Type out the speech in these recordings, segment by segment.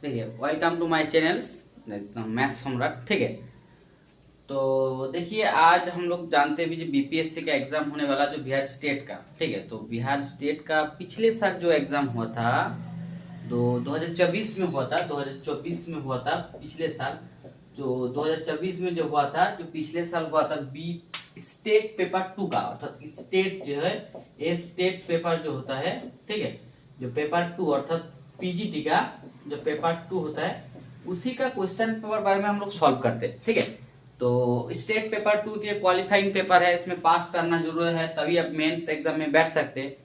ठीक है, welcome to my channels math Samrat. ठीक है, तो देखिए आज हम लोग जानते हैं भी जो बीपीएससी का एग्जाम होने वाला जो बिहार स्टेट का। ठीक है, तो बिहार स्टेट का पिछले साल जो एग्जाम हुआ था 2024 में हुआ था, 2024 में हुआ था पिछले साल। जो 2024 में जो हुआ था, जो पिछले साल हुआ था बी स्टेट पेपर 2 का, अर्थात स्टेट जो है ये स्टेट पेपर जो होता है। ठीक है, जो पेपर 2 अर्थात पीजीटी का जो पेपर 2 होता है उसी का क्वेश्चन पेपर बारे में हम लोग सॉल्व करते हैं। ठीक है, तो स्टेट पेपर 2 के क्वालिफाइंग पेपर है, इसमें पास करना जरूरी है तभी आप मेंस एग्जाम में बैठ सकते हैं।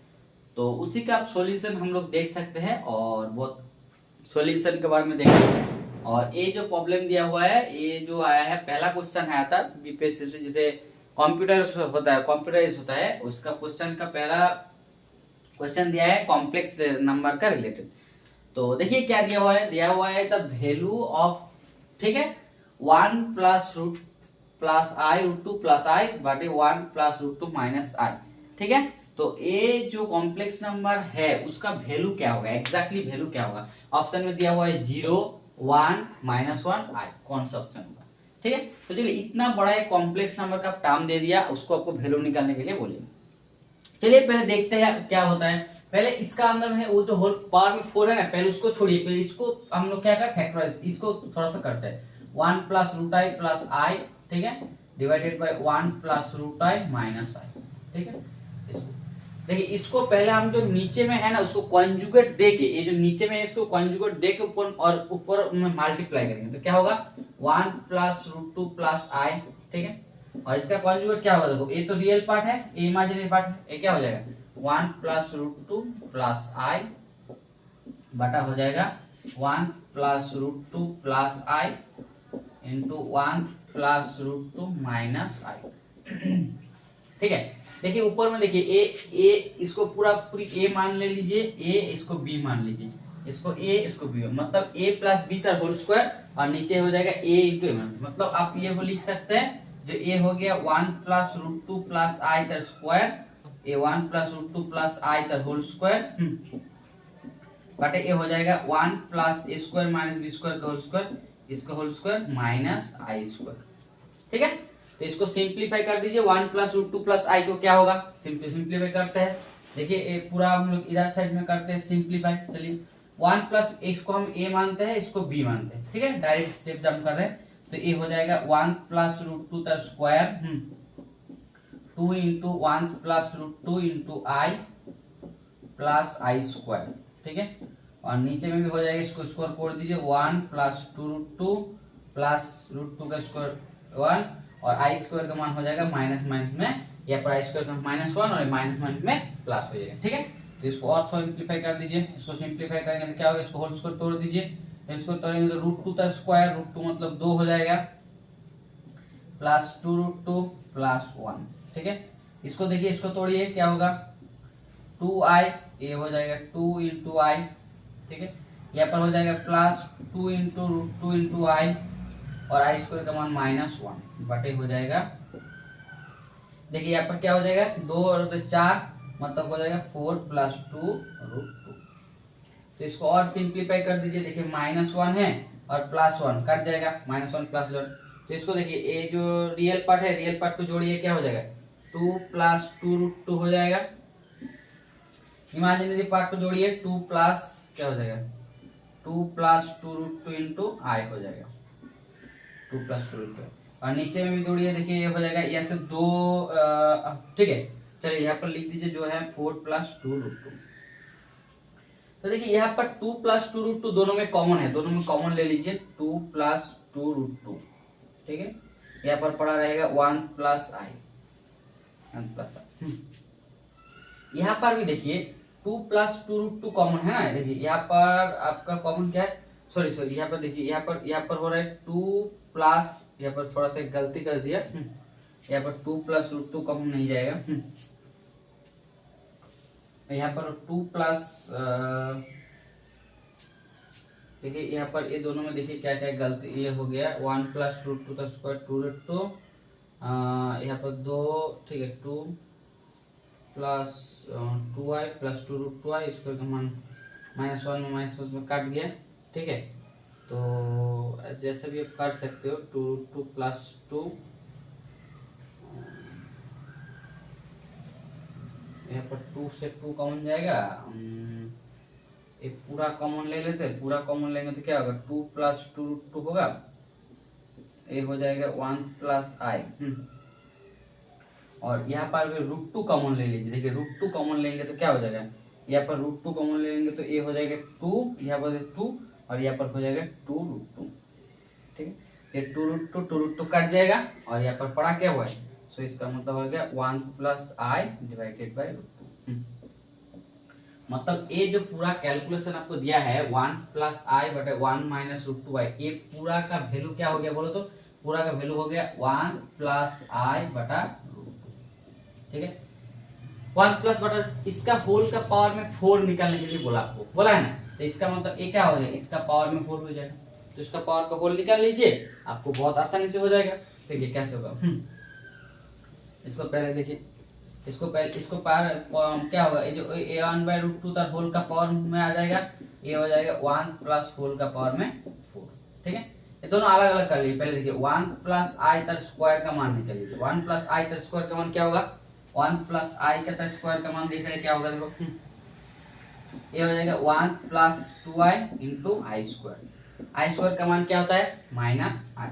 तो उसी का आप सॉल्यूशन हम लोग देख सकते हैं और बहुत सॉल्यूशन के बारे में देखेंगे। और ये जो प्रॉब्लम दिया हुआ है, ये जो आया है पहला क्वेश्चन आया था बीपीएससी से, जैसे कंप्यूटर होता है, कंप्यूटराइज होता है, उसका क्वेश्चन का पहला क्वेश्चन दिया है कॉम्प्लेक्स नंबर का रिलेटेड। तो देखिए क्या दिया हुआ है, दिया हुआ है द वैल्यू ऑफ, ठीक है, 1 प्लस रूट प्लस आई रूट 2 प्लस आई बटे 1 प्लस रूट 2 माइनस आई। ठीक है, तो ये जो कॉम्प्लेक्स नंबर है उसका वैल्यू क्या होगा, एग्जैक्टली वैल्यू क्या होगा। ऑप्शन में दिया हुआ है 0 1 -1 आई, कौन सा ऑप्शन होगा। ठीक है, तो चलिए इतना बड़ा एक कॉम्प्लेक्स नंबर का टर्म दे दिया, उसको आपको वैल्यू निकालने के लिए बोलिए। चलिए पहले देखते हैं क्या होता है। पहले इसका अंदर में है वो जो होल पावर में 4 है ना, पहले उसको छोड़िए, पहले इसको हम लोग क्या करते हैं फैक्टराइज, इसको थोड़ा सा करते हैं 1 plus root i plus i, ठीक है, divided by 1 plus root i minus i. ठीक है, इसको देखिए, इसको पहले हम जो नीचे में है ना उसको कॉन्जुगेट दे के, ये जो नीचे में है इसको कॉन्जुगेट दे के ऊपर और ऊपर में मल्टीप्लाई करेंगे तो क्या होगा 1 प्लस रूट 2 प्लस आई। ठीक है, और इसका कॉन्जुगेट क्या होगा, देखो ये तो रियल पार्ट है, ये इमेजिनरी पार्ट है, ये क्या हो जाएगा 1 प्लस रूट 2 प्लस आई बटा हो जाएगा 1 plus root 2 plus I into 1 plus root 2 minus i. ठीक है, देखिए ऊपर में देखिए ए इसको पूरी ए मान ले लीजिए, ए इसको बी मान लीजिए, इसको ए इसको बी, मतलब ए प्लस बी का होल स्क्वायर और नीचे हो जाएगा ए इंटू ए, मतलब आप ये वो लिख सकते हैं जो ए हो गया 1 प्लस रूट 2 प्लस आई का स्क्वायर, ए 1 प्लस रूट 2 प्लस आई का होल स्क्वायर बटे ए हो जाएगा 1 प्लस ए स्क्वायर माइनस बी स्क्वायर का होल स्क्वायर, इसका होल स्क्वायर माइनस आई स्क्वायर। ठीक है, तो इसको सिंप्लीफाई कर दीजिए, 1 प्लस रूट 2 प्लस आई को क्या होगा, सिंप्लीफाई करते हैं। देखिए ये पूरा हम लोग इधर साइड में करते हैं सिंप्लीफाई। चलिए 1 प्लस इसको हम ए मानते हैं, इसको बी मानते हैं। ठीक है, डायरेक्ट स्टेप जंप कर रहे हैं, तो ये हो जाएगा 1 प्लस रूट 2 का square 2 into 1 plus root 2 into i plus i square. ठीक है, और नीचे में भी हो जाएगा, इसको स्क्वायर कोड दीजिए 1 प्लस 2 रूट 2 प्लस रूट 2 का स्क्वायर 1 और आई स्क्वायर का मान हो जाएगा माइनस माइनस में, या पर आई स्क्वायर का -1 और माइनस माइनस में प्लस हो जाएगा। ठीक है, तो इसको और सिंप्लीफाई कर दीजिए, इसको सिंप्लीफाई करेंगे तो क्या होगा, इसको होल स्क्वायर तोड़ दीजिए, इसको तोड़ेंगे तो रूट 2 का स्क्वायर, रूट 2 मतलब 2 हो जाएगा प्लस 2 रूट 2 प्लस 1। ठीक है, इसको देखिए, इसको तोड़िए क्या होगा 2i, ये हो जाएगा 2 इंटू आई। ठीक है, यहाँ पर हो जाएगा प्लस 2 इंटू रूट 2 इंटू आई और आई स्क्वायर का मान -1 बटे हो जाएगा, देखिए यहाँ पर क्या हो जाएगा 2 और 2 4, मतलब हो जाएगा 4 प्लस 2 रूट 2। तो इसको और सिंप्लीफाई कर दीजिए, देखिए -1 है और +1 कट जाएगा, -1 +1। तो इसको देखिए ये जो रियल पार्ट है, रियल पार्ट को जोड़िए, क्या हो जाएगा 2 प्लस 2 रूट 2 हो जाएगा, इमेजिनरी पार्ट को जोड़िए 2 प्लस क्या हो जाएगा 2 प्लस 2 रूट 2 इंटू आई हो जाएगा 2 प्लस 2 रूट 2, और नीचे में भी जोड़िए, देखिए ये हो जाएगा यहाँ से 2। ठीक है, चलिए यहाँ पर लिख दीजिए जो है 4 प्लस 2 रूट 2। तो देखिए यहाँ पर 2 प्लस 2 रूट 2 दोनों में कॉमन है, दोनों में कॉमन ले लीजिए 2 प्लस 2 रूट 2। ठीक है, यहाँ पर पड़ा रहेगा 1 प्लस आई, 1 प्लस आई। यहाँ पर भी देखिए 2 प्लस 2 रूट 2 कॉमन है ना, देखिए यहाँ पर आपका कॉमन क्या है, सॉरी यहाँ पर देखिए, यहाँ पर हो रहा है 2 प्लस, यहाँ पर थोड़ा सा गलती कर दिया, यहाँ पर 2 प्लस रूट 2 कॉमन नहीं जाएगा, यहाँ पर 2 प्लस, देखिए यहाँ पर ये दोनों में देखिए क्या क्या गलती, ये हो गया 1 प्लस रूट 2 का स्क्वायर 2 रूट 2, यहाँ पर 2, ठीक है 2 plus 2i plus 2 root 2i, square का मान -1 में -1 में काट गया। ठीक है, तो जैसे भी आप कर सकते हो, 2 प्लस 2, यहाँ पर 2 से 2 कॉमन जाएगा, एक पूरा कॉमन ले लेते हैं, पूरा कॉमन लेंगे तो क्या होगा, 2 प्लस 2 रूट 2 होगा, ये हो जाएगा 1 प्लस आई। और यहाँ पर भी रूट 2 कॉमन ले लीजिए, देखिए रूट 2 कॉमन लेंगे तो क्या हो जाएगा, यहाँ पर रूट 2 कॉमन ले लेंगे तो ये हो जाएगा 2, यहाँ पर 2 और यहाँ पर हो जाएगा 2 रूट 2। ठीक है, ये 2 रूट 2 कट जाएगा और यहाँ पर पड़ा क्या हुआ है, सो इसका मतलब हो गया 1 plus i divided by root 2। मतलब ये जो पूरा कैलकुलेशन आपको दिया है 1 प्लस आई बटे 1 माइनस रूट 2 आई, ये पूरा का वैल्यू क्या हो गया बोलो तो, पूरा का वैल्यू हो गया 1 प्लस आई बटा रूट 2। ठीक है, 1 प्लस बटा इसका होल का पावर में 4 निकालने के लिए बोला आपको, बोला है ना, तो इसका मतलब ये क्या हो जाएगा, इसका पावर में 4 हो जाएगा, तो इसका पावर का होल निकाल लीजिए, आपको बहुत आसानी से हो जाएगा। देखिए कैसे होगा, इसको पहले देखिए, इसको पावर क्या होगा, ये जो a1 बाई रूट 2 तक होल का पावर में आ जाएगा, ये हो जाएगा 1 प्लस होल का पावर में 4। ठीक है, ये दोनों अलग अलग कर लीजिए। पहले देखिए 1 प्लस आई तर स्क्वायर का मान निकाल लीजिए, 1 प्लस आई तर स्क्वायर का मान क्या होगा, 1 प्लस आई का तर स्क्वायर का मान देख रहे हैं क्या होगा, देखो ये हो जाएगा 1 प्लस 2i इंटू आई स्क्वायर का मान क्या होता है, माइनस आई।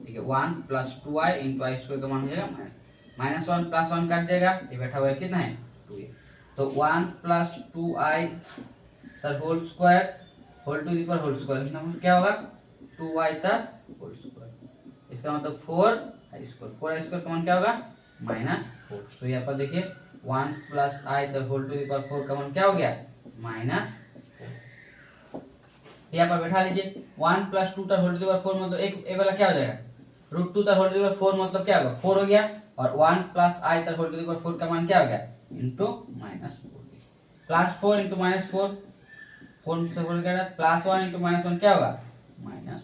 ठीक है, 1 प्लस 2i इंटू आई स्क्वायर का मान हो जाएगा -1 प्लस 1 काट देगा, ये बैठा हुआ है कितना है 2, तो 1 प्लस 2i तर whole square whole to the power whole square, इसका मतलब क्या होगा 2i तर होल स्क्वायर, इसका मतलब 4i स्क्वायर का मान क्या होगा -4। तो यहाँ पर देखिए 1 प्लस आई तर होल टू द पावर 4 का मान क्या हो गया -4। यहाँ पर बैठा लीजिए 1 प्लस 2 तर होल टू द पावर 4 मतलब एक ये वाला क्या हो जाएगा, रूट 2 तर होल टू द पावर 4 मतलब क्या होगा 4 हो गया, और 1 प्लस आई तर होल टू द पावर 4 का मान क्या हो गया इंटू -4, प्लस 4 इंटू -4, 4 से होल कर प्लस 1 इंटू -1 क्या होगा -1।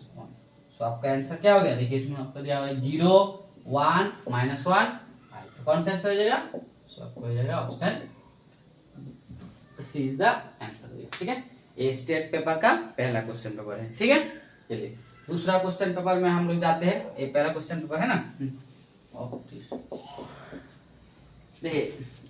सो आपका आंसर क्या हो गया, देखिए इसमें आपका दिया हुआ है 0 1 -1 आई, तो कौन सा आंसर हो जाएगा, सो आपको हो जाएगा option C is the answer. ठीक है, ये स्टेट पेपर का पहला क्वेश्चन पेपर है। ठीक है, चलिए दूसरा क्वेश्चन पेपर में हम लोग जाते हैं, ये पहला क्वेश्चन पेपर है ना, देखिए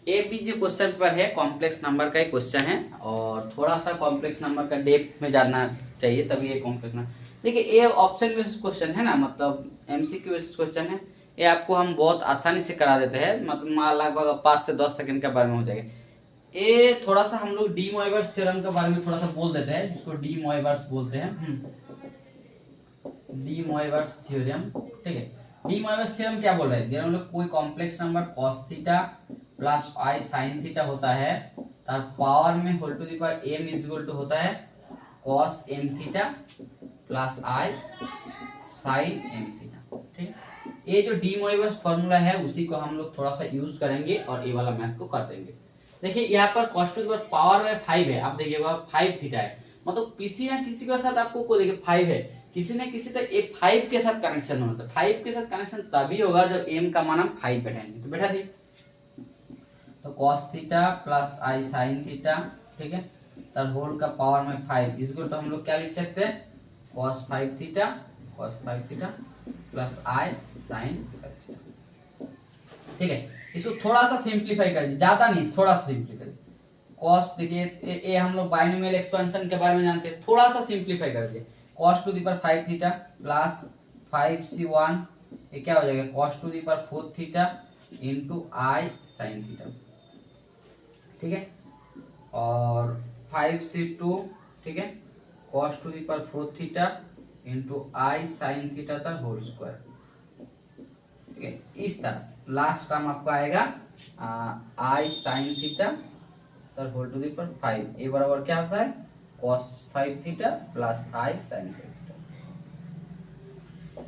ये भी जो क्वेश्चन पेपर है कॉम्प्लेक्स नंबर का ही क्वेश्चन है, और थोड़ा सा कॉम्प्लेक्स नंबर का डेप्थ में जानना चाहिए तभी ये कॉम्प्लेक्स नंबर। देखिए ये ऑप्शन बेसिस क्वेश्चन है ना, मतलब एमसीक्यू बेसिस क्वेश्चन है, ये आपको हम बहुत आसानी से करा देते हैं, मतलब लगभग 5 से 10 सेकंड के बारे में हो जाएगा। ये थोड़ा सा हम लोग डी मोइवर्स थ्योरम के बारे में थोड़ा सा बोल देते हैं, जिसको डी मोइवर्स बोलते हैं, डी मोइवर्स थ्योरम। ठीक है, डी मोइवर्स थ्योरम क्या बोल रहे हैं, हम लोग कोई complex number cos theta plus i sin theta होता है, तार पावर में whole to the power m is equal to होता है cos m theta plus i sin m theta. ठीक, ये जो डी मोइवर्स फॉर्मूला है उसी को हम लोग थोड़ा सा यूज करेंगे और ये वाला मैथ को कर देंगे। देखिए यहाँ पर cos टू द पावर में 5 है, आप देखिएगा 5 थीटा है, मतलब किसी ना किसी के साथ आपको को देखिए 5 है, किसी न किसी तक ये 5 के साथ कनेक्शन होता है। 5 के साथ कनेक्शन तभी होगा जब m का मान हम 5 बैठाएंगे, तो बैठा दिए, तो cos theta plus i sin theta, ठीक है, तर होल का पावर में 5, इसको तो हम लोग क्या लिख सकते हैं cos 5 theta plus i sin 5 theta. ठीक है, इसको थोड़ा सा सिंप्लीफाई कर दीजिए, ज्यादा नहीं थोड़ा सा सिंप्लीफाई कर, cos देखिए ये हम लोग बाइनोमियल एक्सपेंशन के बारे में जानते हैं, थोड़ा सा सिंप्लीफाई कर दीजिए, cos to the power 5 theta plus 5c1, ये क्या हो जाएगा cos to the power 4 theta into i sin theta. ठीक है, और 5c2, ठीक है, cos to the power 4 theta into i sin theta का होल स्क्वायर। ठीक है, इस तरह लास्ट टर्म आपको आएगा आई sin थीटा तर होल टू द पावर 5, ये बराबर क्या होता है cos 5 theta plus i sin 5 theta.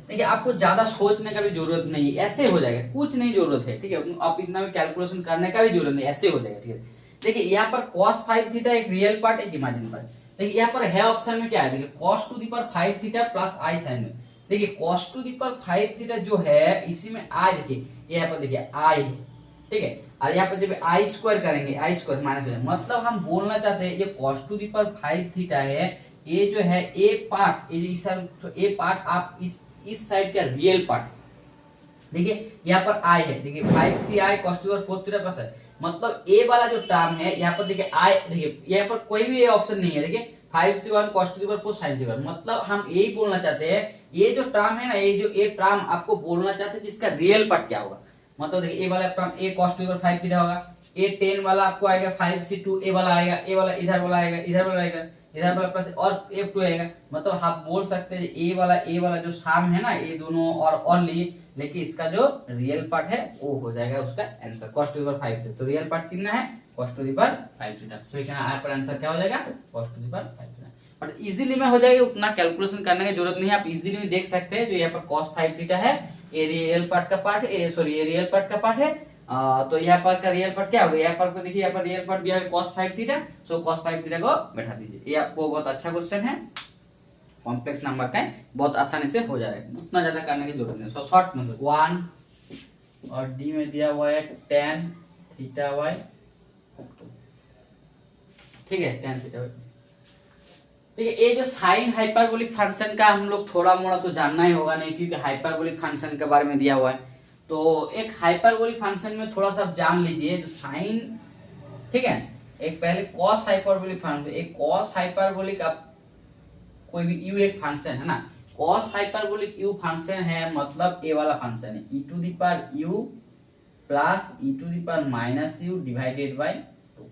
देखिए आपको ज्यादा सोचने का भी जरूरत नहीं है, ऐसे हो जाएगा, कुछ नहीं जरूरत है। ठीक है, आप इतना भी कैलकुलेशन करने का भी जरूरत नहीं, ऐसे हो जाएगा। ठीक है, देखिए यहाँ पर cos 5 थीटा एक रियल पार्ट एक इमेजिन पार्ट। देखिए यहाँ पर है ऑप्शन में क्या है, देखिए cos to the power 5 theta plus i sin में, देखिए cos to the power 5 theta जो है इसी में आई, देखिए यहाँ पर देखिए आई है, ठीक है, और यहाँ पर जब आई स्क्वायर करेंगे आई स्क्वायर माइनस, मतलब हम बोलना चाहते हैं ये cos to the power 5 theta है, ये जो है ए पार्ट, ए पार्ट आप इस साइड का रियल पार्ट, देखिए यहाँ पर आई है, देखिए 5ci cos to 4 theta plus है, मतलब ए वाला जो टर्म है यहाँ पर देखिए आई, देखिए यहाँ पर कोई भी ऑप्शन नहीं है, देखिए 5c1 cos to 4 sin theta, मतलब हम यही बोलना चाहते हैं ये जो टर्म है ना, ये जो ए टर्म आपको बोलना चाहते हैं जिसका रियल पार्ट क्या होगा, मतलब देखिए ए वाला term A cos to 5 theta होगा, ए 10 वाला आपको आएगा 5c2, ए वाला आएगा, ए वाला इधर वाला आएगा, इधर वाला आएगा, इधर वाला प्लस और f2 आएगा, मतलब आप बोल सकते हैं ए वाला जो साम है ना, ये दोनों और लिए, लेकिन इसका जो रियल पार्ट है वो हो जाएगा उसका आंसर cos टू 5 थीटा, तो रियल पार्ट कितना है cos टू 5 थीटा, सो इसका यहाँ पर आंसर क्या हो जाएगा cos to 5 theta. But easily में हो जाएगा, उतना कैलकुलेशन करने की जरूरत नहीं है, आप इजीली में देख सकते हैं, जो यहाँ पर cos 5 थीटा है ये रियल पार्ट का पार्ट है, सॉरी ये रियल पार्ट का पार्ट है, तो यहाँ पर का रियल पार्ट क्या होगा, यहाँ पर देखिए यहाँ पर रियल पार्ट दिया है cos 5 थीटा, सो cos 5 थीटा को बैठा दीजिए, ये आपको बहुत अच्छा क्वेश्चन है, कॉम्प्लेक्स नंबर का है, बहुत आसानी से हो जाएगा, उतना ज्यादा करने की जरूरत नहीं। सो शॉर्ट में 1 और डी में दिया हुआ है tan थीटा y, ठीक है tan थीटा y, ठीक है। ये जो साइन हाइपरबोलिक फंक्शन का हम लोग थोड़ा मोड़ा तो जानना ही होगा नहीं, क्योंकि हाइपरबोलिक फंक्शन के बारे में दिया हुआ है, तो एक हाइपरबोलिक फंक्शन में थोड़ा सा जान लीजिए जो साइन, ठीक है, एक पहले कॉस हाइपरबोलिक फंक्शन, एक कॉस हाइपरबोलिक आप कोई भी u एक फंक्शन है ना, कॉस हाइपरबोलिक u फंक्शन है, मतलब ए वाला फंक्शन है e to the power u plus e to the power minus u divided by 2,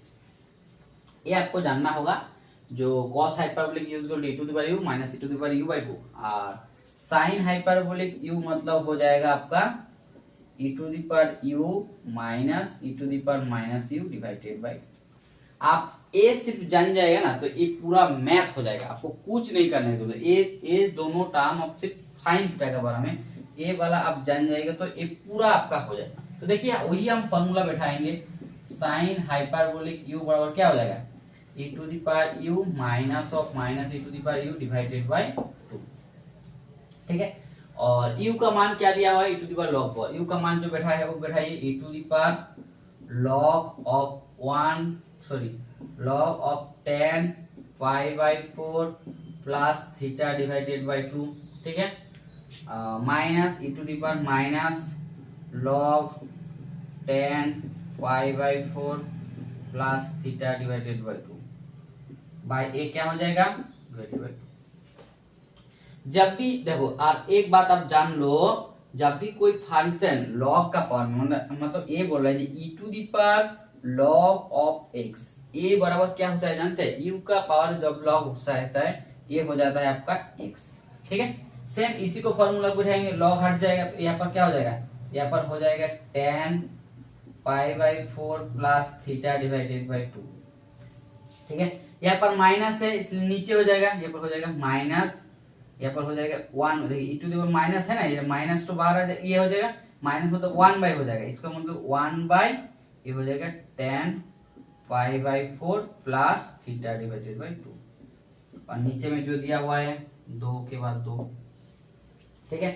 ये आपको जानना होगा, जो cos hyperbolic u equal to e to the power u minus e to the power u by 2, और sign hyperbolic u मतलब हो जाएगा आपका e to the power u minus e to the power minus u divided by, आप ए सिर्फ जान जाएगा ना तो ये पूरा मैथ हो जाएगा, आपको कुछ नहीं करने की जरूरत, ये दोनों टर्म आप सिर्फ साइन थीटा के बारे में ए वाला आप जान जाएगा तो ये पूरा आपका हो जाएगा। तो देखिए वही हम फॉर्मूला बैठाएंगे, साइन हाइपरबोलिक u बराबर क्या हो जाएगा e to the power u minus of minus e to the power u divided by 2, ठीक है। और u का मान क्या दिया हुआ है e to the power log 4, u का मान जो बैठा है वो बैठाइए e to the power log of 1 log of tan pi by 4 plus theta divided by 2, ठीक है, minus e to the power minus log tan pi by 4 plus theta divided by 2 by ए क्या हो जाएगा डिवाइडेड बाय 2। जब भी देखो आप एक बात आप जान लो, जब भी कोई फंक्शन log का पावर मतलब ये बोल रहा है e to the power log of x, a बराबर क्या होता है जानते हैं, u का पावर जब log होता है ये हो जाता है आपका x, ठीक है। सेम इसी को फॉर्मूला बुझाएंगे, log हट जाएगा तो यहाँ पर क्या हो जाएगा, यहाँ पर हो जाएगा tan pi by 4 plus theta divided by 2, ठीक है। यहाँ पर माइनस है इसलिए नीचे हो जाएगा, यहाँ पर हो जाएगा माइनस, यहाँ पर हो जाएगा 1, देखिए e to the power minus है ना, ये माइनस तो बाहर आ जाएगा, ये हो जाएगा माइनस मतलब 1 बाई हो जाएगा, इसका मतलब 1 बाई ये हो जाएगा tan pi by 4 plus theta divided by 2, और नीचे में जो दिया हुआ है 2 के बाद 2, ठीक है।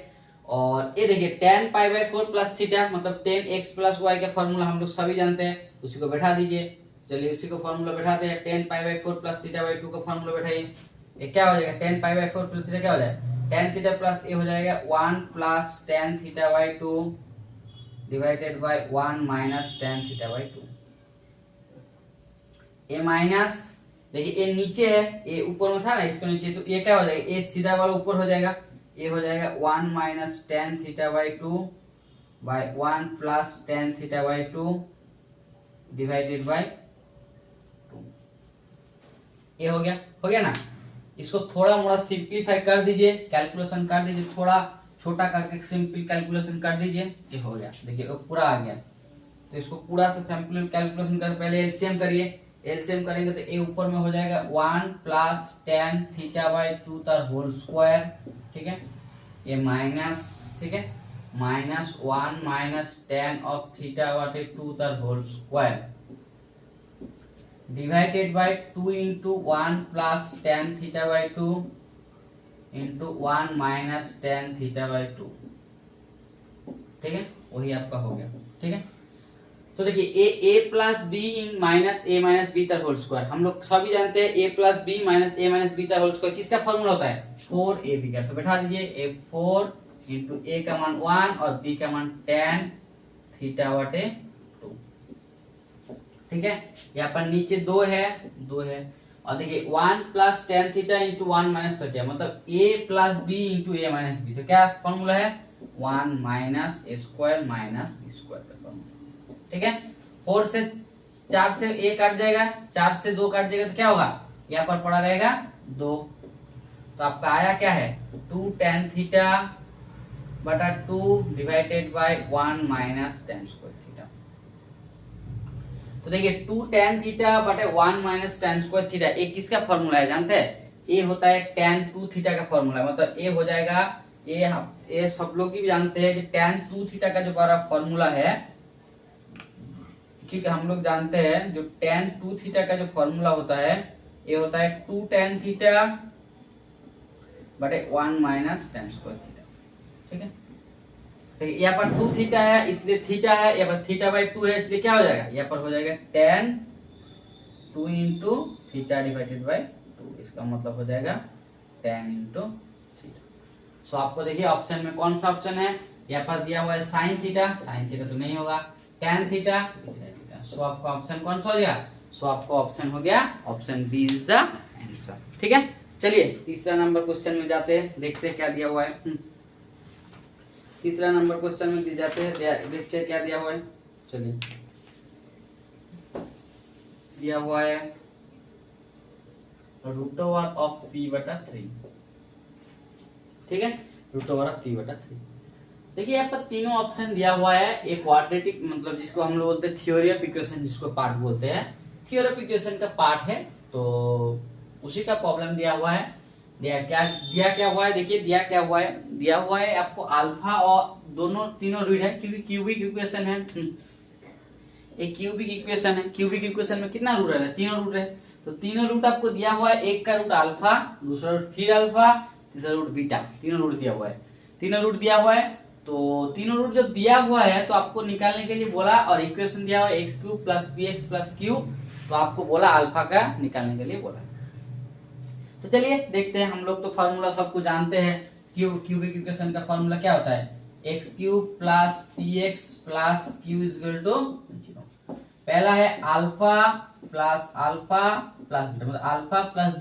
और ये देखिए tan pi by 4 plus theta मतलब 10x प्लस y का फॉर्मूला हम लोग सभी जानते हैं, उसी को बैठा दीजिए, चलिए उसी को फॉर्मूला बैठाते हैं, tan pi by 4 plus theta by 2 का फॉर्मूला बैठाइए, ये क्या हो जाएगा tan pi by 4 plus theta क्या हो जाएगा tan थीटा प्लस ये हो जाएगा 1 plus tan theta by 2 divided by 1 minus tan theta by 2, A minus देखिए ए नीचे है, ए ऊपर में था ना इसको नीचे, तो ये क्या हो जाएगा ए सीधा वाला ऊपर हो जाएगा, ये हो जाएगा 1 minus tan theta by 2 by 1 plus tan theta by 2 divided by 2, ये हो गया ना। इसको थोड़ा मोड़ा सिंप्लीफाई कर दीजिए, कैलकुलेशन कर दीजिए, थोड़ा छोटा करके सिंपल कैलकुलेशन कर दीजिए, ये हो गया, देखिए पूरा आ गया। तो इसको पूरा से सिंपल कैलकुलेशन कर, पहले एलसीएम करिए, एलसीएम करेंगे तो ए ऊपर में हो जाएगा 1 प्लस tan थीटा बाई 2 तर होल स्क्वायर, ठीक है, ये माइनस, ठीक है, minus 1 minus tan of theta by 2 तर whole square divided by 2 into 1 plus tan theta by 2 into 1 minus tan theta by 2, ठीक है, वही आपका हो गया, ठीक है। तो देखिए ए प्लस बी इन माइनस ए माइनस बी तर होल स्क्वायर, हम लोग सभी जानते हैं A plus B minus A minus B तर होल स्क्वायर किसका फॉर्मूला होता है 4ab का। तो बैठा दीजिए ए 4 इंटू ए का मान 1 और बी का मान tan थीटा बटे 2। ठीक है, यहाँ पर नीचे 2 है और देखिए 1 plus tan theta into 1 minus theta, मतलब a plus B into A minus B. तो क्या फॉर्मूला है 1 minus A square minus B square का फॉर्मूला। ठीक है, 4 से 4 से a कट जाएगा, 4 से 2 कट जाएगा, तो क्या होगा यहाँ पर पड़ा रहेगा 2। तो आपका आया क्या है 2 tan थीटा बटा 2 divided by 1 minus tan square theta. तो देखिए 2 tan थीटा बटे 1 माइनस tan स्क्वायर थीटा, ये किसका फॉर्मूला है जानते हैं, ये होता है tan 2 थीटा का फॉर्मूला। मतलब ये हो जाएगा ये सब लोग भी जानते हैं कि tan 2 थीटा का जो हमारा फॉर्मूला है, ठीक है, हम लोग जानते हैं जो tan 2 थीटा का जो फॉर्मूला होता है ये होता है 2 tan थीटा बटे 1 माइनस tan स्क्वायर थीटा। ठीक है, तो यहाँ पर 2 थीटा है इसलिए थीटा है, यहाँ पर थीटा बाई 2 है इसलिए क्या हो जाएगा यहाँ पर हो जाएगा tan 2 into theta divided by 2, इसका मतलब हो जाएगा tan इंटू थीटा। सो आपको देखिए ऑप्शन में कौन सा ऑप्शन है, यहाँ पर दिया हुआ है साइन थीटा तो नहीं होगा, tan थीटा। सो आपका ऑप्शन कौन सा हो गया, सो आपका ऑप्शन हो गया option B is the answer. ठीक है, चलिए तीसरा नंबर क्वेश्चन में जाते हैं, देखते हैं क्या दिया हुआ है। तीसरा नंबर क्वेश्चन में जाते हैं, देखते हैं क्या दिया हुआ है। चलिए दिया हुआ है रूट ओवर ऑफ p बटा 3। ठीक है, रूट ओवर ऑफ p बटा 3। देखिए यहाँ पर तीनों ऑप्शन दिया हुआ है, एक क्वाड्रेटिक मतलब जिसको हम लोग बोलते हैं थ्योरी ऑफ इक्वेशन, जिसको पार्ट बोलते हैं, थ्योरी ऑफ इक्वेशन का पार्ट है, तो उसी का प्रॉब्लम दिया हुआ है। दिया क्या हुआ है, देखिए दिया हुआ है आपको अल्फा और दोनों तीनों रूट है क्योंकि क्यूबिक इक्वेशन है, एक क्यूबिक इक्वेशन है, क्यूबिक इक्वेशन में कितना रूट है, तीनों रूट है। तो तीनों रूट आपको दिया हुआ है, एक का रूट अल्फा, दूसरा रूट फिर अल्फा, तीसरा रूट बीटा, तीनों रूट दिया हुआ है। तीनों रूट दिया हुआ है, तो तीनों रूट जब दिया हुआ है तो आपको निकालने के लिए बोला, और इक्वेशन दिया हुआ है X cube plus B X plus Q, तो आपको बोला अल्फा का निकालने के लिए बोला। तो चलिए देखते हैं, हम लोग तो फॉर्मूला सबको जानते हैं, क्यूबिक इक्वेशन का फॉर्मूला क्या होता है X cube plus P X plus Q is equal to 0। पहला है अल्फा प्लस बीटा, मतलब अल्फा प्लस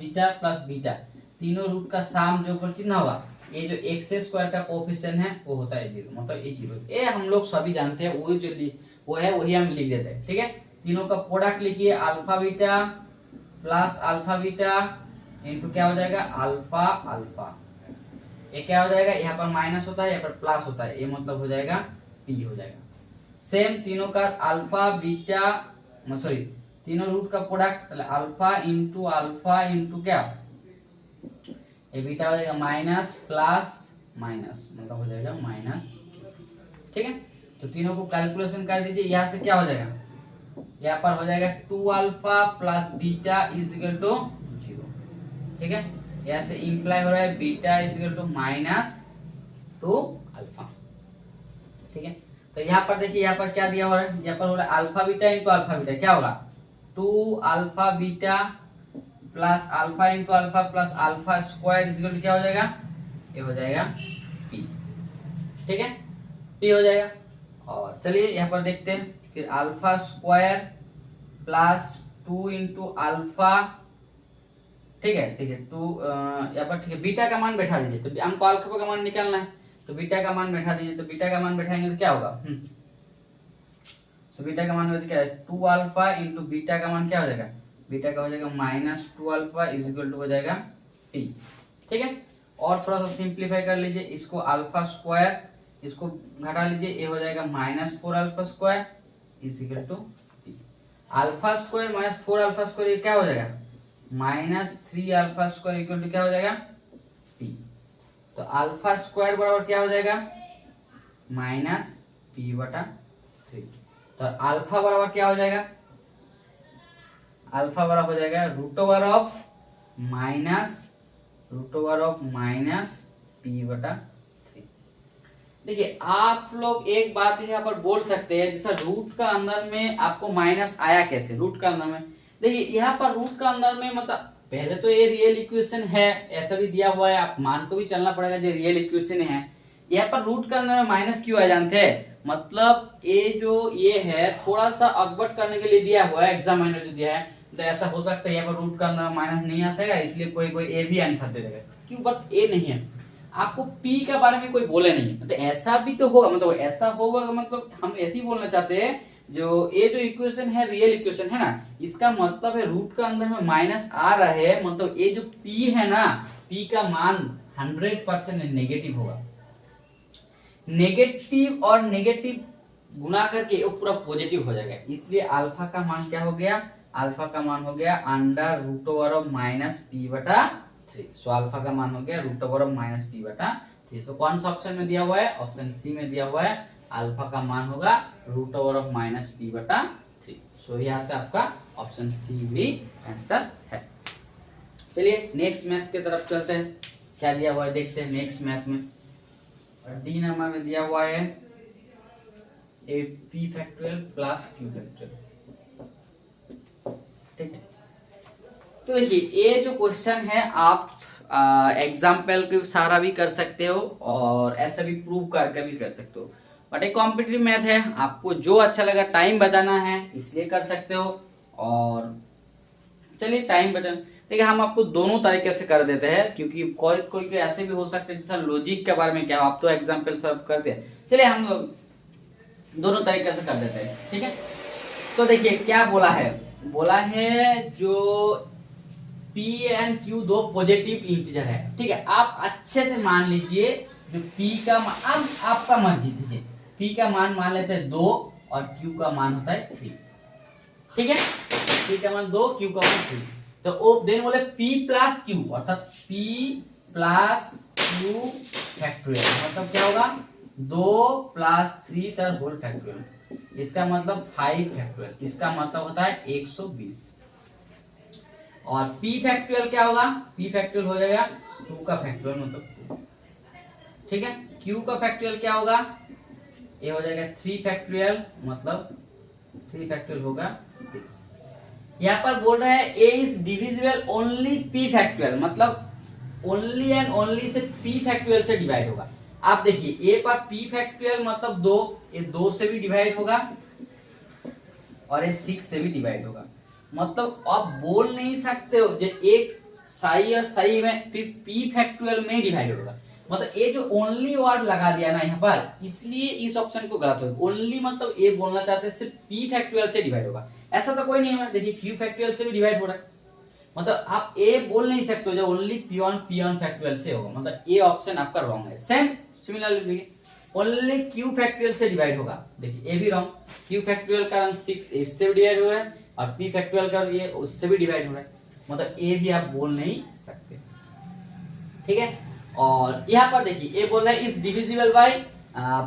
बीटा तीनों रूट का सम जो कितना होगा, ये जो एक्स स्क्वायर का कोएफिशिएंट है वो होता है 0, मतलब ये 0। ये हम लोग सभी जानते हैं, वही हम लिख देते हैं। ठीक है, तीनों का प्रोडक्ट लिखिए अल्फा बीटा इनटू क्या हो जाएगा अल्फा। ये क्या हो जाएगा, यहाँ पर माइनस होता है, यहाँ पर प्लस होता है, ये मतलब हो जाएगा पी हो जाएगा। सेम तीनों का तीनों रूट का प्रोडक्ट अल्फा इंटू क्या, ये बीटा हो जाएगा माइनस प्लस माइनस, मतलब हो जाएगा माइनस। ठीक है, तो तीनों को कैलकुलेशन कर दीजिए, यहाँ से क्या हो जाएगा, यहाँ पर हो जाएगा 2 alpha plus beta is equal to 0। ठीक है, यहाँ से इंप्लाई हो रहा है beta is equal to minus 2 alpha. ठीक है, तो यहाँ पर देखिए यहाँ पर क्या दिया हुआ है, यहाँ पर हो रहा है alpha beta into alpha beta, क्या होगा 2 alpha beta plus alpha into alpha plus alpha square is equal to क्या हो जाएगा, ये हो जाएगा पी। ठीक है, पी हो जाएगा। और चलिए यहाँ पर देखते हैं, फिर alpha square plus 2 into alpha. ठीक है 2 यहाँ पर, ठीक है, बीटा का मान बैठा दीजिए, तो हमको अल्फा का मान निकालना है, तो बीटा का मान बैठा दीजिए, तो बीटा का मान बैठाएंगे तो क्या होगा, तो बीटा का मान हो क्या है 2 अल्फा इंटू बीटा का मान क्या हो जाएगा, बीटा का हो जाएगा minus 2 alpha is equal to हो जाएगा पी। ठीक है, और थोड़ा सा सिंप्लीफाई कर लीजिए, इसको अल्फा स्क्वायर इसको घटा लीजिए, ये हो जाएगा minus 4 alpha square is equal to P. Alpha square minus 4 alpha square ये क्या हो जाएगा minus 3 alpha square equal to क्या हो जाएगा पी। तो अल्फा स्क्वायर बराबर क्या हो जाएगा माइनस पी बटा 3। तो अल्फा बराबर क्या हो जाएगा, अल्फा बराबर हो जाएगा root over of minus P बटा 3। देखिए आप लोग एक बात यहाँ पर बोल सकते हैं, जैसा रूट का अंदर में आपको माइनस आया कैसे, रूट का अंदर में देखिए यहाँ पर रूट का अंदर में मतलब पहले तो ये रियल इक्वेशन है, ऐसा भी दिया हुआ है, आप मान को भी चलना पड़ेगा जो रियल इक्वेशन है। यहाँ पर रूट का अंदर में माइनस क्यों आ जानते हैं, मतलब ये जो ये है थोड़ा सा अवगत करने के लिए दिया हुआ है, एग्जामिनर जो दिया है, तो ऐसा हो सकता है यहाँ पर रूट का अंदर माइनस नहीं आ सकेगा, इसलिए कोई कोई ए भी आंसर दे देगा, क्यों बट ए नहीं है, आपको पी के बारे में कोई बोले नहीं, मतलब ऐसा भी तो होगा, मतलब ऐसा होगा मतलब हम ऐसे ही बोलना चाहते हैं, जो ये जो इक्वेशन है रियल इक्वेशन है ना, इसका मतलब है रूट का अंदर में माइनस आ रहा है, मतलब ये जो पी है ना, पी का मान 100% नेगेटिव होगा, नेगेटिव और नेगेटिव गुना करके वो पूरा पॉजिटिव हो जाएगा, इसलिए अल्फा का मान क्या हो गया, अल्फा का मान हो गया under root over of minus P बटा 3। सो अल्फा का मान हो गया root over of minus P बटा 3। सो कौन सा ऑप्शन में दिया हुआ है, ऑप्शन सी में दिया हुआ है, अल्फा का मान होगा root over of minus P बटा 3। सो यहाँ से आपका ऑप्शन सी भी आंसर है। चलिए नेक्स्ट मैथ की तरफ चलते हैं, क्या दिया हुआ है देखते हैं नेक्स्ट मैथ में। डी नंबर में दिया हुआ है A P factorial plus Q factorial, ठीक है। तो देखिए ये जो क्वेश्चन है आप एग्जाम्पल के सारा भी कर सकते हो और ऐसा भी प्रूव करके भी कर सकते हो, बट एक कॉम्पिटिटिव मैथ है, आपको जो अच्छा लगा, टाइम बचाना है इसलिए कर सकते हो। और चलिए टाइम बचाना, देखिए हम आपको दोनों तरीके से कर देते हैं, क्योंकि कोई कोई ऐसे भी हो सकते हैं जैसा लॉजिक के बारे में क्या आप तो एग्जाम्पल सब करते हैं, चलिए हम दोनों तरीके से कर देते हैं, ठीक है। तो देखिए क्या बोला है, बोला है जो P एंड Q दो पॉजिटिव इंटीजर है, ठीक है। आप अच्छे से मान लीजिए जो P का मान, अब आपका मर्जी, देखिए P का मान लेते हैं 2 और Q का मान होता है 3, ठीक है। P का मान 2, Q का मान 3, तो ओ देन बोले P प्लस Q अर्थात P प्लस Q फैक्टोरियल, मतलब क्या होगा 2 प्लस 3 तर होल फैक्टोरियल, इसका मतलब 5 फैक्टोरियल, इसका मतलब होता है 120। और P फैक्टोरियल क्या होगा, P फैक्टोरियल हो जाएगा 2 का फैक्टोरियल मतलब 2, ठीक है। Q का फैक्टोरियल क्या होगा, ये हो जाएगा 3 फैक्टोरियल मतलब 3 फैक्टोरियल होगा 6। यहाँ पर बोल रहा है A is divisible only P factorial, मतलब only and only say P factorial से डिवाइड होगा। आप देखिए A पर P फैक्टोरियल मतलब 2, ये 2 से भी डिवाइड होगा और ये 6 से भी डिवाइड होगा, मतलब आप बोल नहीं सकते हो जो एक सही और सही में फिर P फैक्टोरियल में डिवाइड होगा, मतलब ये जो ओनली वर्ड लगा दिया ना यहाँ पर, इसलिए इस ऑप्शन को गलत होगा। ओनली मतलब ये बोलना चाहते हैं सिर्फ P फैक्टोरियल से डिवाइड होगा, ऐसा तो कोई नहीं है। देखिए Q फैक्टोरियल से भी डिवाइड हो रहा है, मतलब आप ये बोल नहीं सकते हो जो ओनली P1 फैक्टोरियल से होगा, मतलब ये ऑप्शन आपका रॉन्ग है। सेम सिमिलरली देखिए ओनली Q फैक्टोरियल से डिवाइड होगा, देखिए ये भी रॉन्ग, Q फैक्टोरियल का 6 इससे भी डिवाइड हो रहा है और P फैक्टोरियल का ये उससे भी डिवाइड हो रहा है, मतलब ये भी आप बोल नहीं सकते, ठीक है। और यहाँ पर देखिए ये बोल रहा है is divisible by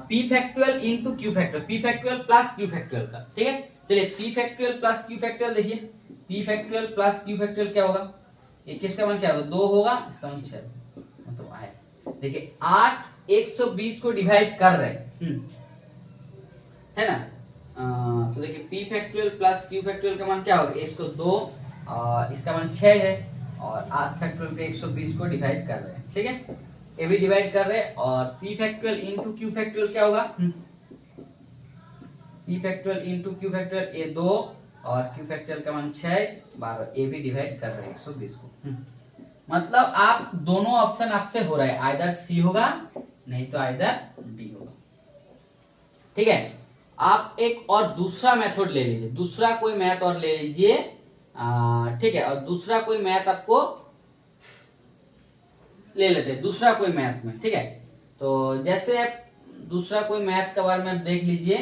P factorial into Q factorial, P factorial plus Q factorial का, ठीक है। चलिए P factorial plus Q factorial, देखिए P factorial plus Q factorial क्या होगा, ये किसका मान क्या होगा 2 होगा, इसका मान 6 मतलब आए, देखिए 8 120 को डिवाइड कर रहे हैं, है ना। तो देखिए P factorial plus Q factorial का मान क्या होगा, इसको 2 और इसका मान 6 है और 8 फैक्टोरियल के 120 को डिवाइड कर रहे हैं, ठीक है। ये भी डिवाइड कर रहे हैं और P factorial into Q factorial क्या होगा, P factorial into Q factorial ये 2 और Q फैक्टोरियल का मान 6 12, ये भी डिवाइड कर रहे हैं 120 को, मतलब आप दोनों ऑप्शन आपसे हो रहा है, आइदर सी होगा नहीं तो आइदर बी होगा, ठीक है। आप एक और दूसरा मेथड ले लीजिए, दूसरा कोई मैथ और ले लीजिए, ठीक है। और दूसरा कोई मैथ आपको ले लेते हैं, दूसरा कोई मैथ में, ठीक है। तो जैसे दूसरा कोई मैथ के बारे में देख लीजिए,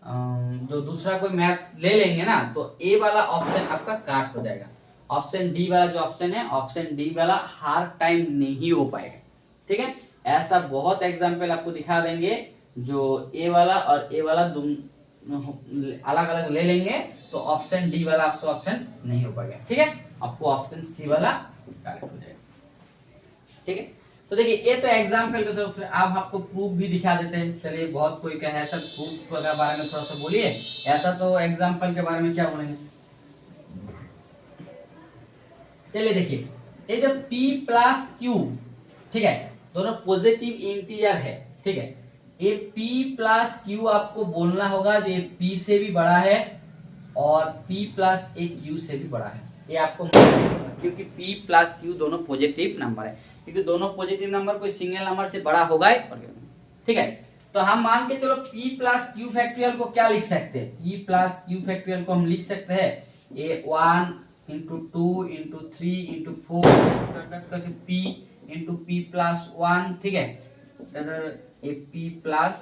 जो दूसरा कोई मैथ ले लेंगे ना तो ए वाला ऑप्शन आपका काट हो जाएगा, ऑप्शन डी वाला जो ऑप्शन है, ऑप्शन डी वाला हर टाइम नहीं हो पाएगा, ठीक है। ऐसा बहुत एग्जाम्पल आपको दिखा देंगे जो ए वाला और ए वाला अलग अलग ले लेंगे तो ऑप्शन डी वाला आपसे ऑप्शन नहीं हो पाएगा, ठीक है। आपको ऑप्शन सी वाला करेक्ट हो जाएगा, ठीक है। तो देखिए ये तो एग्जाम्पल के तो फिर आप आपको प्रूफ भी दिखा देते हैं। चलिए बहुत कोई कहे ऐसा प्रूफ के बारे में थोड़ा सा बोलिए, ऐसा तो एग्जाम्पल के बारे में क्या बोलेंगे। चलिए देखिए ये जो p प्लस क्यू, ठीक है, दोनों पॉजिटिव इंटीजर है, ठीक है, ये p प्लस क्यू आपको बोलना होगा जो ये p से भी बड़ा है और p प्लस ए q से भी बड़ा है, ये आपको क्योंकि p प्लस q दोनों पॉजिटिव नंबर है, क्योंकि दोनों पॉजिटिव नंबर कोई सिंगल नंबर से बड़ा होगा, ठीक है। तो हम मान के चलो p प्लस क्यू फैक्टोरियल को क्या लिख सकते हैं, p प्लस क्यू फैक्टोरियल को हम लिख सकते हैं ए 1 इंटू 2 इंटू 3 इंटू 4 करके p इंटू p प्लस 1, ठीक है, ए p प्लस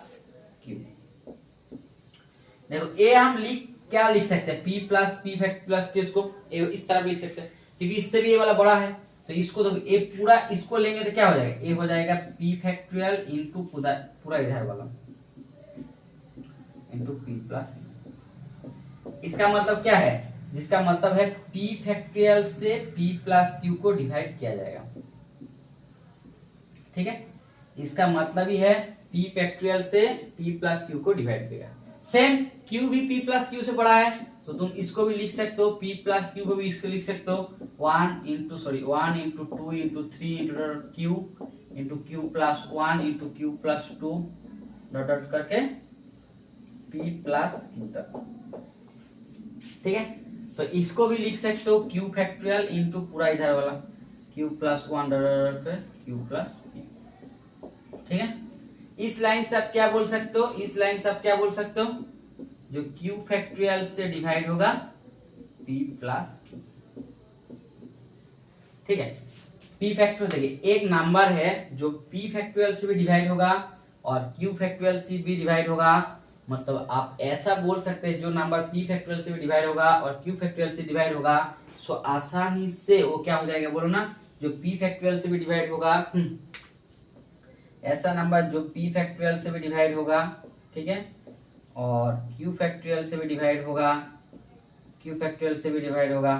क्यू। देखो ए हम क्या लिख सकते हैं, p plus p fact plus Q, इसको इस तरह लिख सकते हैं क्योंकि इससे भी ये वाला बड़ा है, तो इसको तो ए पूरा इसको लेंगे तो क्या हो जाएगा, ए हो जाएगा p फैक्टोरियल इंटू पूरा इधर वाला इंटू p प्लस। इसका मतलब क्या है, जिसका मतलब है p फैक्टोरियल से p प्लस क्यू को डिवाइड किया जाएगा, ठीक है, इसका मतलब ही है p फैक्टोरियल से p प्लस क्यू को डिवाइड किया। सेम q भी p प्लस क्यू से बड़ा है तो तुम इसको भी लिख सकते हो, p प्लस क्यू को भी इसको लिख सकते हो 1 into 2 into 3 into Q into Q plus 1 into Q plus 2 dot dot करके p प्लस क्यू तक, ठीक है। तो इसको भी लिख सकते हो q फैक्टोरियल इंटू पूरा इधर वाला q प्लस 1 डॉट डॉट करके q प्लस p, ठीक है। इस लाइन से आप क्या बोल सकते हो, इस लाइन से आप क्या बोल सकते हो, जो q फैक्टोरियल से डिवाइड होगा p प्लस q, ठीक है। p फैक्टोरियल देखिए एक नंबर है जो p फैक्टोरियल से भी डिवाइड होगा और q फैक्टोरियल से भी डिवाइड होगा, मतलब आप ऐसा बोल सकते हैं जो नंबर p फैक्टोरियल से भी डिवाइड होगा और q फैक्टोरियल से डिवाइड होगा, सो आसानी से वो क्या हो जाएगा बोलो ना, जो p फैक्टोरियल से भी डिवाइड होगा, ऐसा नंबर जो p फैक्टोरियल से भी डिवाइड होगा, ठीक है, और q फैक्टोरियल से भी डिवाइड होगा, q फैक्टोरियल से भी डिवाइड होगा,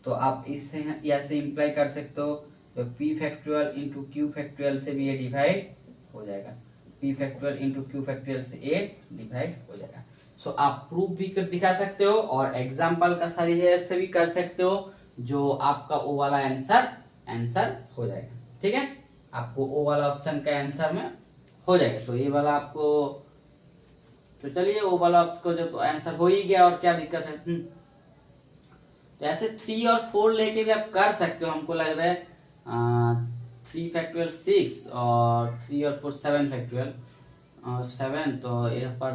तो आप इससे ऐसे इंप्लाई कर सकते हो तो p factorial into q factorial से भी ये डिवाइड हो जाएगा, p factorial into q factorial से ये डिवाइड हो जाएगा। सो आप प्रूफ भी कर दिखा सकते हो और एग्जाम्पल का सारी ऐसे भी कर सकते हो, जो आपका वो वाला आंसर हो जाएगा, ठीक है, आपको वो वाला ऑप्शन का आंसर में हो जाएगा। तो ये वाला आपको, तो चलिए वो वाला आपको जब आंसर हो ही गया और क्या दिक्कत है। तो ऐसे 3 और 4 लेके भी आप कर सकते हो, हमको लग रहा है 3 फैक्टोरियल 6 और 3 और 4 7 फैक्टोरियल 7, तो यहाँ पर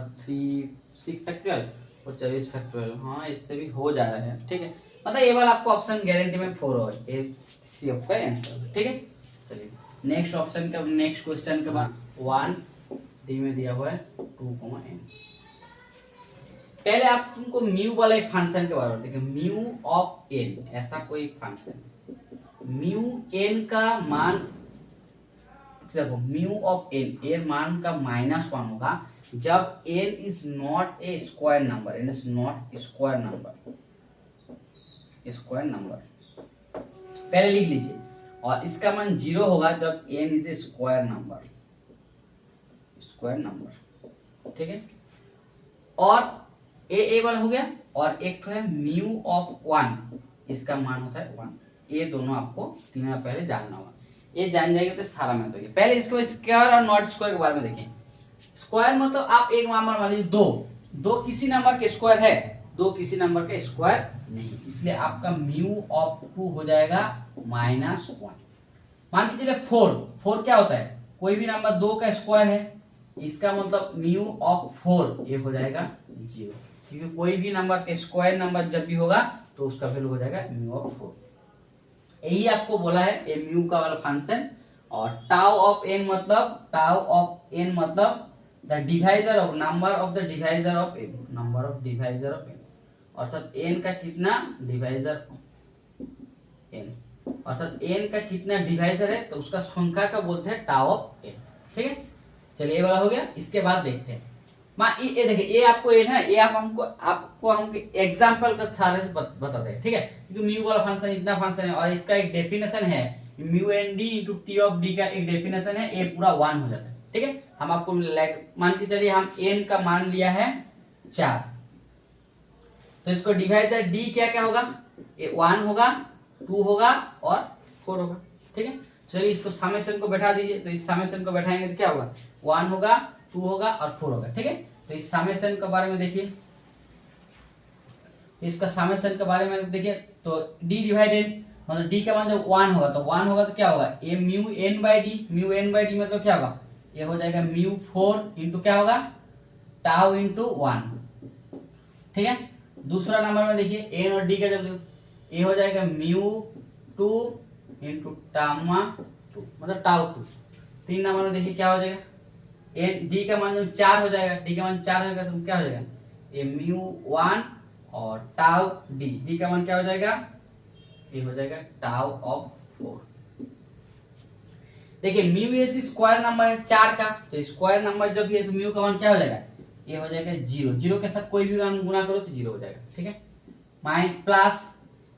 6 फैक्टोरियल और 24 फैक्टोरियल, हाँ इससे भी हो जा रहा है, ठीक है, मतलब ये वाला आपको ऑप्शन गारंटी में 4 होगा, ये सी आपका आंसर, ठीक है। चलिए नेक्स्ट ऑप्शन का नेक्स्ट क्वेश्चन के बाद 1 डी में दिया हुआ है 2,n। पहले आप तुमको म्यू वाला एक फंक्शन के बारे में देखिए, म्यू ऑफ n, ऐसा कोई फंक्शन, म्यू n का मान देखो, म्यू ऑफ n ए मान का -1 होगा जब n is not a square number, n is not square number, पहले लिख लीजिए, और इसका मान 0 होगा जब n is a square number, ठीक है। और ए वाला हो गया, और एक तो है म्यू ऑफ 1, इसका मान होता है 1, ये दोनों आपको तीनों पहले जानना होगा, ये जान जाएंगे तो सारा मैथ हो गया। पहले इसको स्क्वायर और नॉट स्क्वायर के बारे में देखें। स्क्वायर मतलब आप एक नंबर मान लीजिए 2 किसी नंबर के स्क्वायर है, 2 किसी नंबर के स्क्वायर नहीं, इसलिए आपका म्यू ऑफ 2 हो जाएगा -1। मान के चलिए 4 क्या होता है, कोई भी नंबर 2 का स्क्वायर है, इसका मतलब म्यू ऑफ 4 ये हो जाएगा 0, क्योंकि कोई भी नंबर के स्क्वायर नंबर जब भी होगा तो उसका वैल्यू हो जाएगा म्यू ऑफ 4। यही आपको बोला है ये म्यू का वाला फंक्शन। और टाउ ऑफ n मतलब the divisor of number of the divisor of n, number of divisor of n, अर्थात n का कितना डिवाइजर n, अर्थात n का कितना डिवाइजर है तो उसका संख्या का बोलते हैं टाउ ऑफ n, ठीक है। चलिए ये वाला हो गया। इसके बाद देखते हैं, ये देखिए, ये आपको ये है, ये आपको हम एग्जांपल का सहारे से बताते हैं, ठीक है, क्योंकि म्यू वाला फंक्शन इतना फंक्शन है और इसका एक डेफिनेशन है, mu N D into T of D का एक डेफिनेशन है, ए पूरा 1 हो जाता है। ठीक है, हम आपको मान के चलिए हम एन का मान लिया है 4, तो इसको डिवाइड बाय डी क्या क्या होगा, 1 होगा, 2 होगा और 4 होगा। ठीक है, चलिए इसको समेशन को बैठा दीजिए, तो इस समेशन को बैठाएंगे तो क्या होगा, 1 होगा, 2 होगा और 4 होगा। ठीक है, तो इस समेशन के बारे में देखिए, तो इसका समेशन के बारे में देखिए, तो डी डिवाइडेड मतलब डी का मान जब 1 होगा तो 1 होगा तो क्या होगा, A mu N by D, mu N by D मतलब क्या होगा, ये हो जाएगा म्यू 4 इंटू क्या होगा, टाउ इंटू 1। ठीक है, दूसरा नंबर में देखिए एन और डी का जब ये हो जाएगा म्यू 2 इंटू टामा 2 मतलब टाउ 2। 3 नंबर में देखिए क्या हो जाएगा, एन डी का मान जब 4 हो जाएगा, डी का मान 4 होगा तो क्या हो जाएगा, ये म्यू 1 और टाउ डी, डी का मान क्या हो जाएगा, ये हो जाएगा टाउ ऑफ 4। देखिए म्यू ये स्क्वायर नंबर है 4 का, तो स्क्वायर नंबर जब भी है तो म्यू का मान क्या हो जाएगा, ये हो जाएगा 0, 0 के साथ कोई भी मान गुना करो तो 0 हो जाएगा। ठीक है, माइन प्लस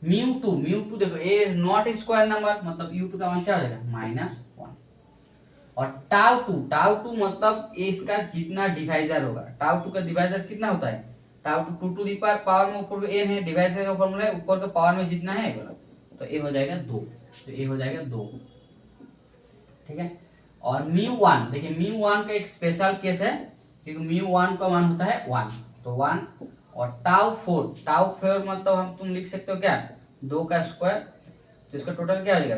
म्यू 2 देखो ये नॉट स्क्वायर नंबर मतलब u2 का मान क्या हो जाएगा -1 और टाउ 2 मतलब इसका जितना डिवाइजर होगा, टाउ 2 का डिवाइजर कितना होता है, टाउ 2 टू दी पावर में ऊपर n है, डिवाइजर का फॉर्मूला है ऊपर का पावर में जितना है तो ये हो जाएगा 2, तो ये हो जाएगा 2। ठीक है, और म्यू 1 देखिए म्यू 1 का एक स्पेशल केस है क्योंकि म्यू 1 का मान होता है 1, तो 1 और टाउ 4 मतलब हम तुम लिख सकते हो क्या, 2 का स्क्वायर, तो इसका टोटल क्या हो जाएगा,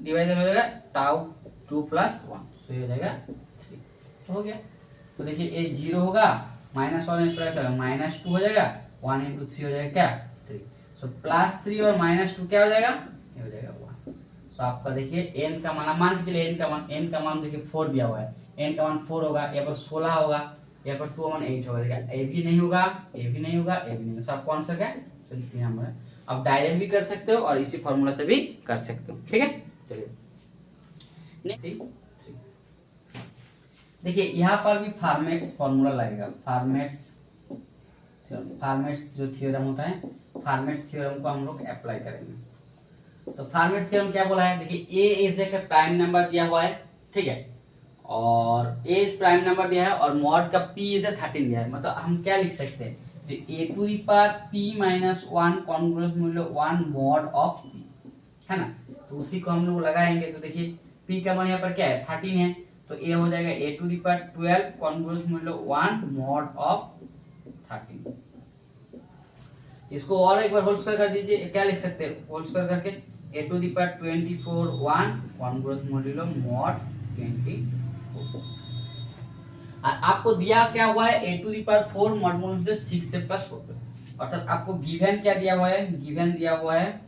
डिवाइजर हो जाएगा टाउ 2 प्लस 1, तो ये हो जाएगा 3 हो गया। तो देखिए ये 0 होगा, -1 -2 हो जाएगा, 1 इंटू 3 हो जाएगा क्या 3, सो +3 और -2 क्या हो जाएगा, ये हो जाएगा 1। सो आपका देखिए n का मान के लिए n का मान देखिए 4 दिया हुआ है, n का मान 4 होगा, यहाँ पर 16 होगा, यहाँ पर 2 मान 8 होगा, देखिए ए भी नहीं होगा, ए भी नहीं होगा, ए भी नहीं होगा, सब आंसर का सी नंबर है। आप डायरेक्ट भी कर सकते हो और इसी फॉर्मूला से भी कर सकते हो। ठीक है, चलिए देखिए यहाँ पर भी फार्मेट्स फॉर्मूला लगेगा, फार्मेट्स जो थ्योरम होता है, फार्मेट्स थ्योरम को हम लोग अप्लाई करेंगे। तो फार्मेट्स थ्योरम क्या बोला है, देखिए ए इज का प्राइम नंबर दिया हुआ है, ठीक है, और ए इज प्राइम नंबर दिया है और मॉड का पी इज 13 दिया है, मतलब हम क्या लिख सकते हैं, तो A to the power P minus 1 congruence मूल्य 1 मॉड ऑफ पी है ना, तो उसी को हम लोग लगाएंगे। तो देखिए पी का मान यहाँ पर क्या है 13 है, तो ए हो जाएगा ए टू दी पावर 12 कॉन्ग्रुएंस मूल्य 1 मॉड ऑफ 13। इसको और एक बार होल स्क्वायर कर दीजिए, क्या लिख सकते हैं होल स्क्वायर करके, ए टू दी पावर 24 1 कॉन्ग्रुएंस मूल्य मॉड 24। आपको दिया क्या हुआ है, A to the power 4 mod 6 से प्लस 4, अर्थात आपको गिवन क्या दिया हुआ है, गिवन दिया हुआ है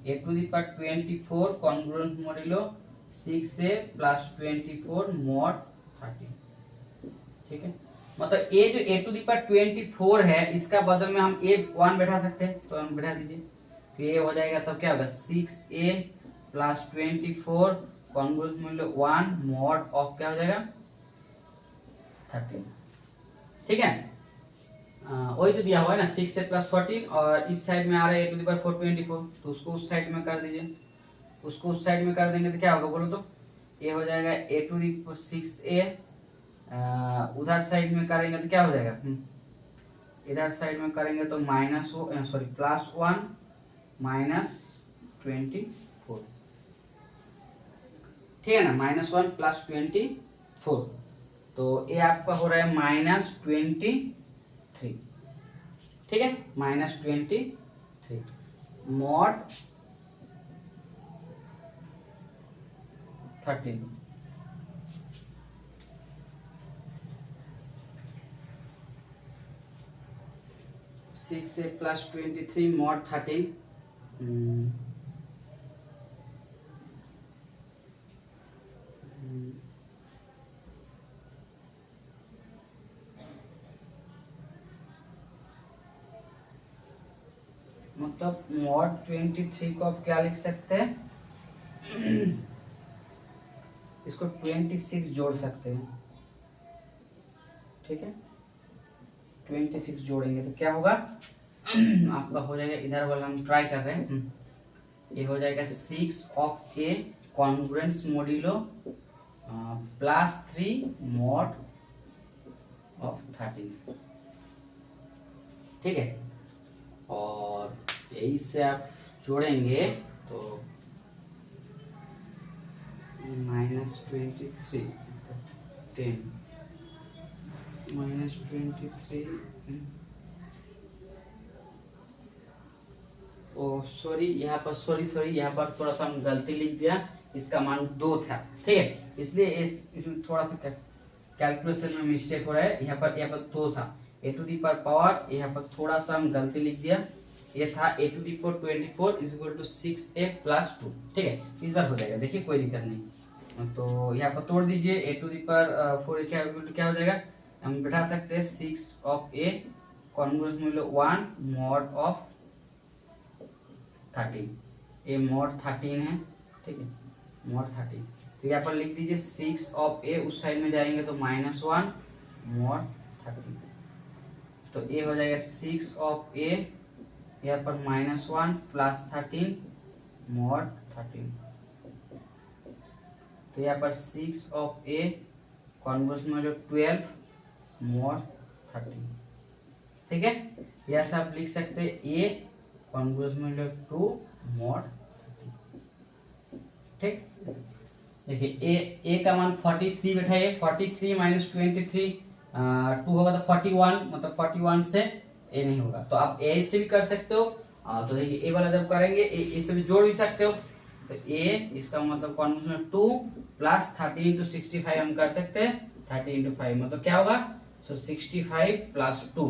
A to the power 24 congruence modulo 6 से प्लस 24 मॉड 13। ठीक है, मतलब ये जो ए टू दी पावर 24 है इसका बदल में हम ए 1 बैठा सकते हैं, तो हम बैठा दीजिए, तो ये हो जाएगा तब क्या होगा 6a प्लस 24 कॉन्ग्रुएंस मूल्य 1 मॉड ऑफ क्या हो जाएगा 13। ठीक है, वही तो दिया हुआ है ना 6 से प्लस 14 और इस साइड में आ रहा है ए टू दी पावर 424, तो उसको उस साइड में कर दीजिए, उसको उस साइड में कर देंगे तो क्या होगा बोलो, तो ये हो जाएगा ए टू दी 6a, उधर साइड में करेंगे तो क्या हो जाएगा, इधर साइड में करेंगे तो +1 -24, ठीक है ना, -1 प्लस 24, तो ये आपका हो रहा है -23। ठीक है, -23 मॉड 13। सिक्स से प्लस 23 मॉड 13, मतलब मॉड 23 को आप क्या लिख सकते हैं, इसको 26 जोड़ सकते हैं। ठीक है, 26 जोड़ेंगे तो क्या होगा आपका हो जाएगा, इधर वाला हम ट्राई कर रहे हैं, ये हो जाएगा 6 of A congruence modulo +3 mod of 13, ठीक है। और यही से आप जोड़ेंगे तो -23 10 -23 ओ सॉरी, यहाँ पर सॉरी यहाँ पर थोड़ा सा हम गलती लिख दिया, इसका मान 2 था, ठीक है, इसलिए इसमें थोड़ा सा कैलकुलेशन में मिस्टेक हो रहा है। यहाँ पर 2 था, a टू दी पावर, यहाँ पर थोड़ा सा हम गलती लिख दिया, ये था a to the power 24 = 6a + 2, ठीक है, इस बार हो जाएगा, देखिए कोई दिक्कत नहीं। तो यहाँ पर तोड़ दीजिए, a टू दी पावर 4 क्या हो जाएगा, हम बैठा सकते हैं 6 of a congruence modulo 1 mod of 13, a mod 13 है, ठीक है, mod 13। तो यहाँ पर लिख दीजिए 6 of a, उस साइड में जाएंगे तो -1 mod 13, तो a हो जाएगा 6 of a, यहाँ पर -1 + 13 mod 13, तो यहाँ पर 6 of a congruence modulo 12 mod 13, ठीक है। यह सब लिख सकते हैं a कॉन्ग्रुएंस मोडुलो 2 mod 13, ठीक। देखिए a का मान 43 बैठाइए, 43 - 23 2 होगा तो 41, मतलब 41 से a नहीं होगा, तो आप a से भी कर सकते हो। तो देखिए a वाला जब करेंगे a से भी जोड़ भी सकते हो, तो a इसका मतलब कॉन्ग्रुएंस में 2 + 30 × 65 हम कर सकते हैं, 30 × 5 मतलब क्या होगा, सो 65 + 2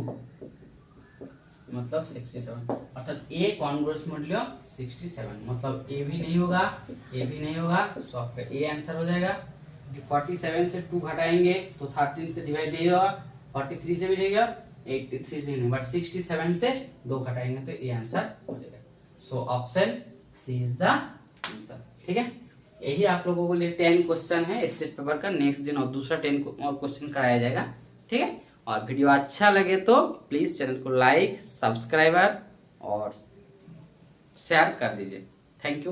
मतलब 67, अर्थात a कॉन्ग्रुएंस मोडुलो 67, मतलब a भी नहीं होगा, सो आपका a आंसर हो जाएगा। 47 से 2 घटाएंगे तो 13 से डिवाइड नहीं होगा, 43 से भी नहीं होगा, 83 से नहीं, बट 67 से 2 घटाएंगे तो a आंसर हो जाएगा। So option C is the answer, ठीक है। यही आप लोगों के लिए 10 क्वेश्चन है स्टेट पेपर का, नेक्स्ट दिन और दूसरा 10 और क्वेश्चन कराया जाएगा, ठीक है। और वीडियो अच्छा लगे तो प्लीज चैनल को लाइक, सब्सक्राइबर और शेयर कर दीजिए। Thank you.